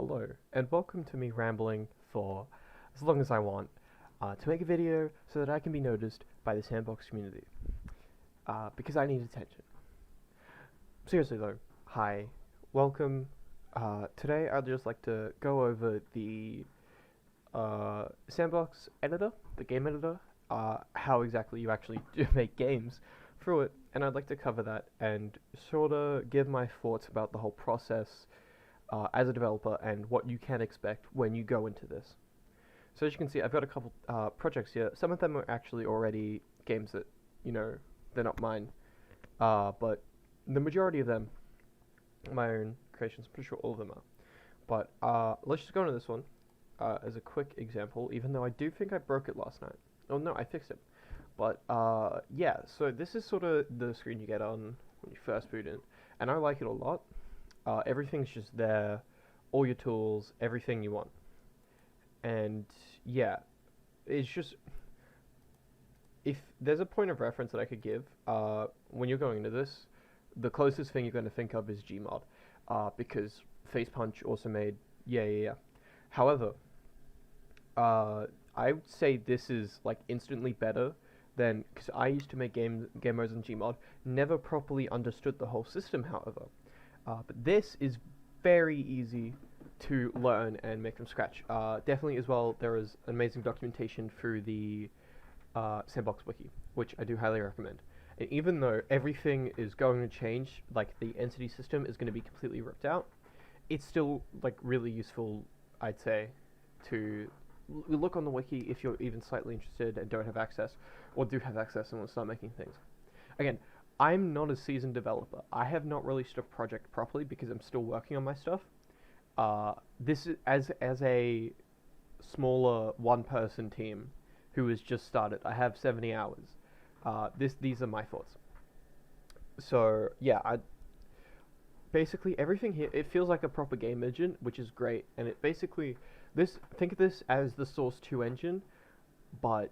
Hello, and welcome to me rambling for as long as I want to make a video so that I can be noticed by the S&box community, because I need attention. Seriously though, hi, welcome. Today I'd just like to go over the S&box editor, the game editor, how exactly you actually do make games through it, and I'd like to cover that and sort of give my thoughts about the whole process as a developer and what you can expect when you go into this. So as you can see, I've got a couple projects here. Some of them are actually already games that, they're not mine, but the majority of them are my own creations. I'm pretty sure all of them are. But let's just go into this one as a quick example, even though I do think I broke it last night. Oh no, I fixed it. But yeah, so this is sort of the screen you get on when you first boot in, and I like it a lot. Everything's just there, all your tools, everything you want. And yeah, it's just, if there's a point of reference that I could give, when you're going into this, the closest thing you're going to think of is Gmod, because Facepunch also made, yeah. However, I would say this is like instantly better than, because I used to make game modes in Gmod, never properly understood the whole system, however. But this is very easy to learn and make from scratch. Definitely as well, there is amazing documentation through the S&box wiki, which I do highly recommend. And even though everything is going to change, like the entity system is going to be completely ripped out, it's still like really useful, I'd say, to look on the wiki if you're even slightly interested and don't have access, or do have access and want to start making things. Again, I'm not a seasoned developer. I have not released a project properly because I'm still working on my stuff. This is as a smaller one-person team who has just started. I have 70 hours. These are my thoughts. So yeah, basically everything here, it feels like a proper game engine, which is great. And it basically think of this as the Source 2 engine, but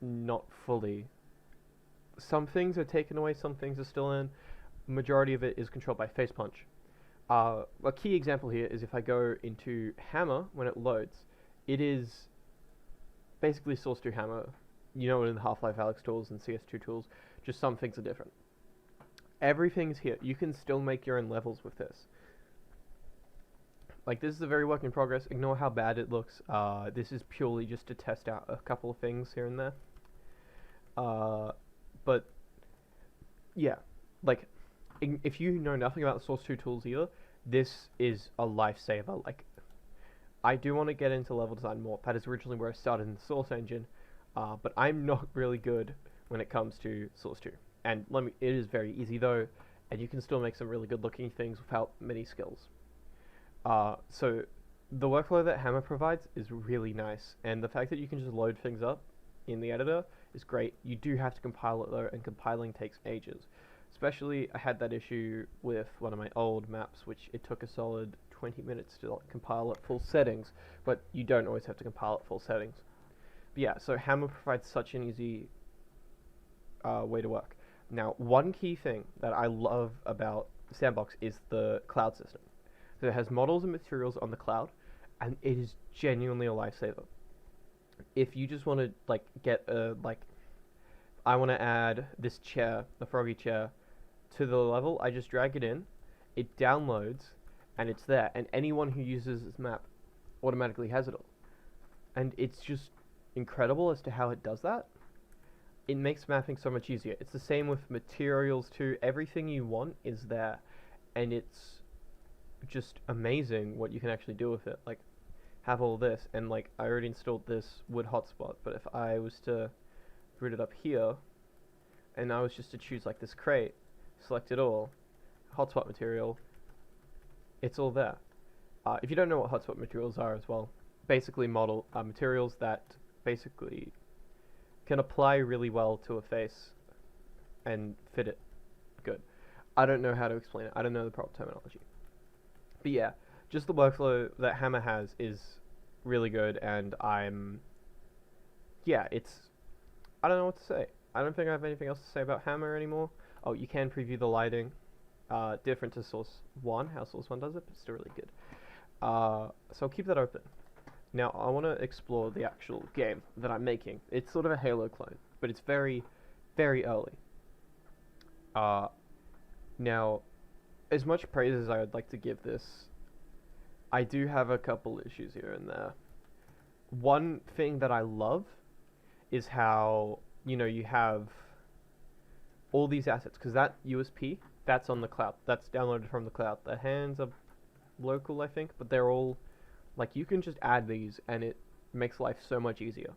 not fully. Some things are taken away, some things are still in. Majority of it is controlled by Facepunch. A key example here is if I go into Hammer, when it loads, it is basically Source 2 Hammer. You know it in the Half-Life Alyx tools and CS2 tools, just some things are different. Everything's here. You can still make your own levels with this. Like, this is a very work in progress. Ignore how bad it looks. This is purely just to test out a couple of things here and there. But yeah, like, if you know nothing about the Source 2 tools either, this is a lifesaver. Like, I do want to get into level design more. That is originally where I started in the Source engine, but I'm not really good when it comes to Source 2. And it is very easy though, and you can still make some really good looking things without many skills. So the workflow that Hammer provides is really nice, and the fact that you can just load things up in the editor is great. You do have to compile it though, and compiling takes ages. Especially, I had that issue with one of my old maps, which it took a solid 20 minutes to compile at full settings, but you don't always have to compile at full settings. But yeah, so Hammer provides such an easy way to work. Now, one key thing that I love about S&box is the cloud system. So it has models and materials on the cloud, and it is genuinely a lifesaver. If you just want to get I want to add this chair, the froggy chair, to the level, I just drag it in, it downloads, and it's there, and anyone who uses this map automatically has it all. And it's just incredible as to how it does that. It makes mapping so much easier. It's the same with materials too. Everything you want is there, and it's just amazing what you can actually do with it. Like, have all this, and like, I already installed this wood hotspot, but if I was to root it up here, and I was just to choose like this crate, select it all, hotspot material, it's all there. If you don't know what hotspot materials are as well, basically materials that basically can apply really well to a face and fit it good. I don't know how to explain it. I don't know the proper terminology. But yeah, just the workflow that Hammer has is really good, and I don't know what to say. I don't think I have anything else to say about Hammer anymore. Oh, you can preview the lighting. Different to Source 1, how Source 1 does it, but still really good. So I'll keep that open. Now I want to explore the actual game that I'm making. It's sort of a Halo clone, but it's very, very early. Uh, Now, as much praise as I would like to give this, I do have a couple issues here and there. One thing that I love is how, you have all these assets, because that USP, that's on the cloud. That's downloaded from the cloud. The hands are local, I think, but they're all, like, you can just add these, and it makes life so much easier.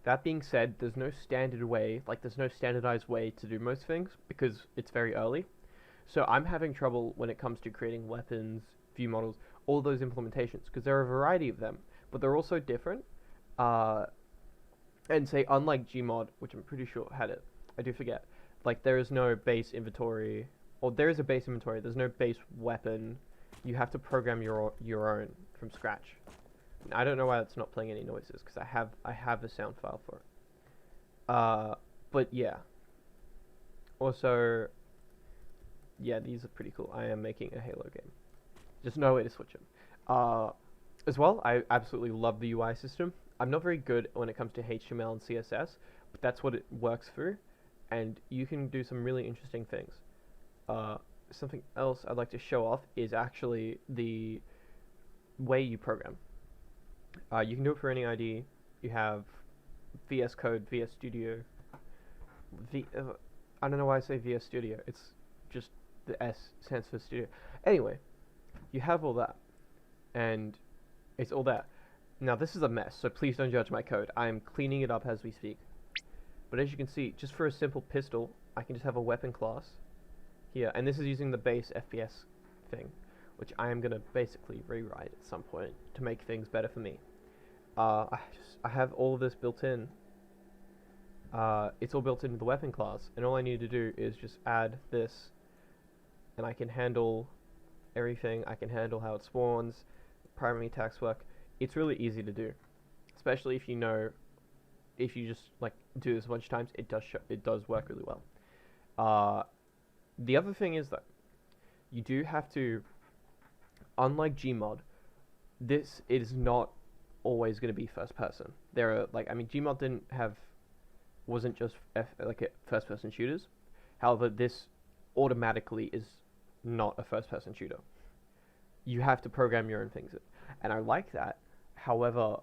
That being said, there's no standard way, like, there's no standardized way to do most things, because it's very early. So I'm having trouble when it comes to creating weapons, view models, all those implementations, because there are a variety of them, but they're also different. Uh, and say, unlike Gmod, which I'm pretty sure had it, I do forget, like, there is no base inventory, or there is a base inventory, there's no base weapon. You have to program your own from scratch. And I don't know why it's not playing any noises, because I have a sound file for it. But yeah. Also, yeah, these are pretty cool. I am making a Halo game. Just no way to switch them. As well, I absolutely love the UI system. I'm not very good when it comes to HTML and CSS, but that's what it works through, and you can do some really interesting things. Something else I'd like to show off is actually the way you program. You can do it for any ID. You have VS Code, VS Studio. I don't know why I say VS Studio. It's just the S stands for Studio. Anyway, you have all that, and it's all there. Now this is a mess, so please don't judge my code. I am cleaning it up as we speak. But as you can see, just for a simple pistol, I can just have a weapon class here, and this is using the base FPS thing, which I am going to basically rewrite at some point to make things better for me. I have all of this built in. It's all built into the weapon class, and all I need to do is just add this, and I can handle everything. I can handle how it spawns, primary attacks work. It's really easy to do, especially if you just like do this a bunch of times. It does work really well. The other thing is that you do have to, unlike Gmod, this is not always going to be first person. There are Gmod wasn't just first person shooters. However, this automatically is not a first person shooter. You have to program your own things, and I like that. However,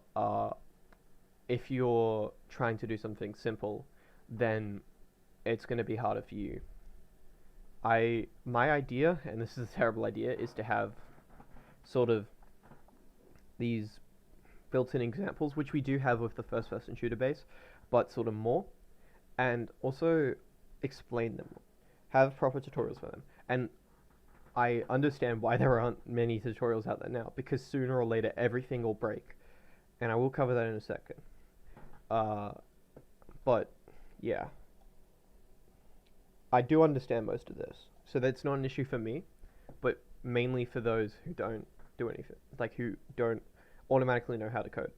if you're trying to do something simple, then it's going to be harder for you. My idea, and this is a terrible idea, is to have sort of these built-in examples, which we do have with the first-person shooter base, but sort of more, and also explain them, have proper tutorials for them. And I understand why there aren't many tutorials out there now, because sooner or later everything will break, and I will cover that in a second. But yeah, I do understand most of this, so that's not an issue for me, but mainly for those who don't do anything, like who don't automatically know how to code.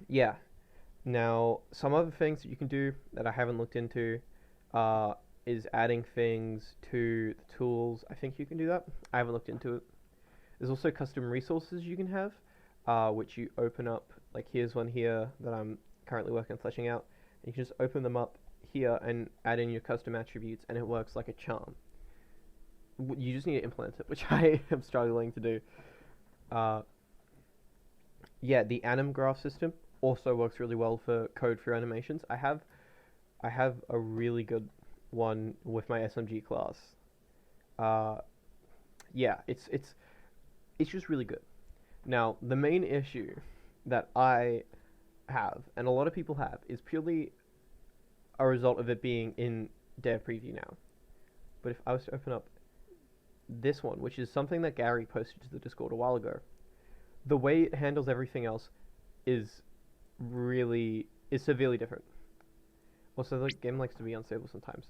Yeah. Now, some other things that you can do that I haven't looked into is adding things to the tools. I think you can do that. I haven't looked into it. There's also custom resources you can have, which you open up. Like, here's one here that I'm currently working on fleshing out. You can just open them up here and add in your custom attributes, and it works like a charm. You just need to implement it, which I am struggling to do. Yeah, the anim graph system also works really well for code for animations. I have a really good one with my SMG class. Yeah, it's just really good. Now, the main issue that I have, and a lot of people have, is purely a result of it being in dev preview now. But if I was to open up this one, which is something that Gary posted to the Discord a while ago, the way it handles everything else is severely different. Also, the game likes to be unstable sometimes.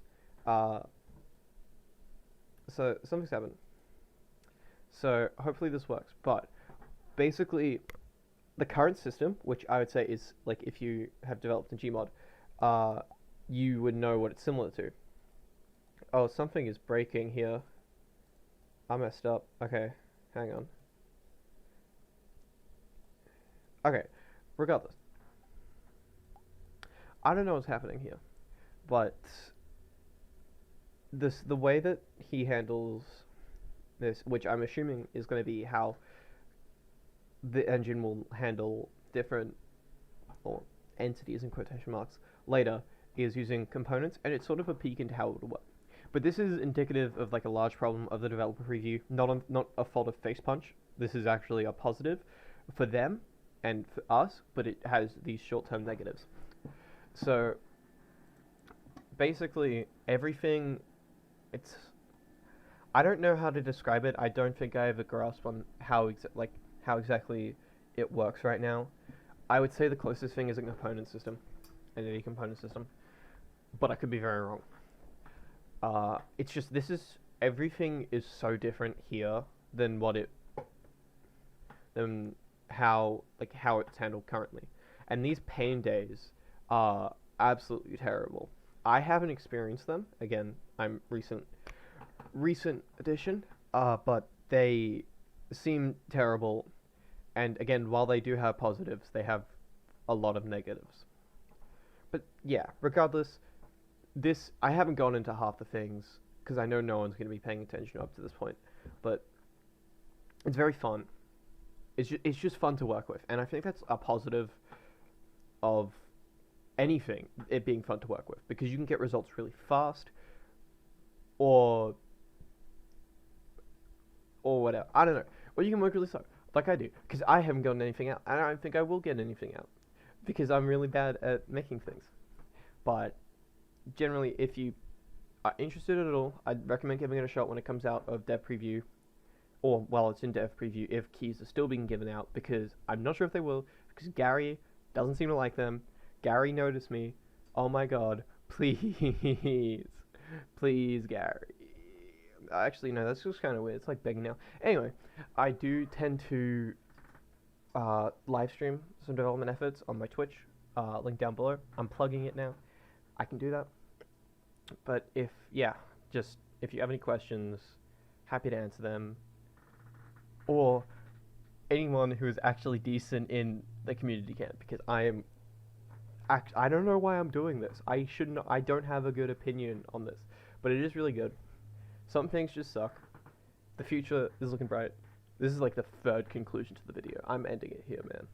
So something's happened. So hopefully this works. But basically, the current system, which I would say is like if you have developed in Gmod, you would know what it's similar to. Oh, something is breaking here. I messed up. Okay, hang on. Okay, regardless. I don't know what's happening here, but the way that he handles this, which I'm assuming is going to be how the engine will handle different or entities in quotation marks later, is using components, and it's sort of a peek into how it would work. But this is indicative of like a large problem of the developer preview, not a fault of Facepunch. This is actually a positive for them and for us, but it has these short-term negatives. So basically everything, it's, I don't know how to describe it. I don't think I have a grasp on how how exactly it works right now. I would say the closest thing is a component system, entity component system, but I could be very wrong. It's just everything is so different here than how it's handled currently, and these pain days are absolutely terrible. I haven't experienced them. Again, I'm recent addition, but they seem terrible. And again, while they do have positives, they have a lot of negatives. But yeah, regardless, I haven't gone into half the things because I know no one's going to be paying attention up to this point. But it's very fun. It's just fun to work with, and I think that's a positive of anything, it being fun to work with, because you can get results really fast, or whatever. I don't know. Or you can work really slow, like I do, because I haven't gotten anything out, and I don't think I will get anything out, because I'm really bad at making things. But generally, if you are interested at all, I'd recommend giving it a shot when it comes out of dev preview, or while it's in dev preview, if keys are still being given out, because I'm not sure if they will, because Gary doesn't seem to like them. Gary noticed me. Oh my god, please. Please, Gary. Actually, no, that's just kind of weird. It's like begging now. Anyway, I do tend to live stream some development efforts on my Twitch, link down below. I'm plugging it now. I can do that. But if you have any questions, happy to answer them. Or anyone who is actually decent in the community can, because I don't know why I'm doing this. I don't have a good opinion on this, but it is really good. Some things just suck. The future is looking bright. This is like the third conclusion to the video. I'm ending it here, man.